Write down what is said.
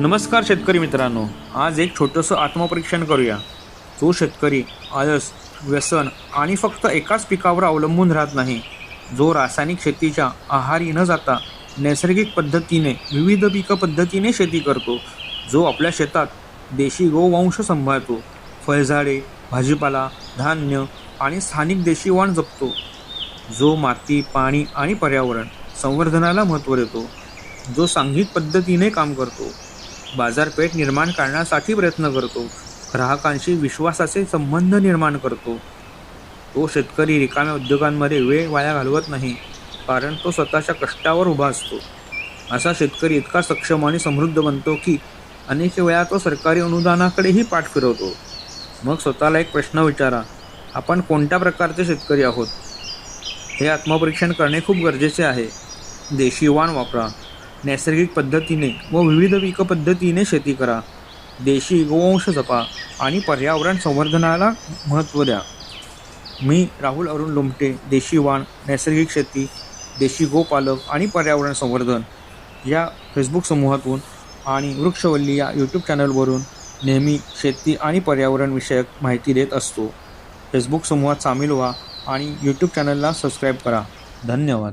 नमस्कार शेतकरी मित्रांनो, आज एक छोटंसं आत्मपरीक्षण करूया. जो शेतकरी आळस, व्यसन आणि फक्त एकाच पिकावर अवलंबून राहत नाही, जो रासायनिक शेतीच्या आहारी न जाता नैसर्गिक पद्धतीने विविध पिकं पद्धतीने शेती करतो, जो आपल्या शेतात देशी गोवंश सांभाळतो, फळझाडे, भाजीपाला, धान्य आणि स्थानिक देशी वाण जपतो, जो माती, पाणी आणि पर्यावरण संवर्धनाला महत्त्व देतो, जो सांघिक पद्धतीने काम करतो, बाजारपेठ निर्माण करण्यासाठी प्रयत्न करतो, ग्राहकांशी विश्वासाचे संबंध निर्माण करतो. तो शेतकरी रिकाम्या उद्योगांमध्ये वेळ वाया घालवत नाही, कारण तो स्वतःच्या कष्टावर उभा असतो. असा शेतकरी इतका सक्षम आणि समृद्ध बनतो की अनेक वेळा तो सरकारी अनुदानाकडेही पाठ फिरवतो. मग स्वतःला एक प्रश्न विचारा, आपण कोणत्या प्रकारचे शेतकरी आहोत? हे आत्मपरीक्षण करणे खूप गरजेचे आहे. देशी वाण वापरा, नैसर्गिक पद्धतीने व विविध पीक पद्धतीने शेती करा, देशी गोवंश जपा आणि पर्यावरण संवर्धनाला महत्त्व द्या. मी राहुल अरुण लोमटे, देशी वाण, नैसर्गिक शेती, देशी गोपालक आणि पर्यावरण संवर्धन या फेसबुक समूहातून आणि वृक्षवल्ली या यूट्यूब चॅनलवरून नेहमी शेती आणि पर्यावरण विषयक माहिती देत असतो. फेसबुक समूहात सामील व्हा आणि यूट्यूब चॅनलला सबस्क्राईब करा. धन्यवाद.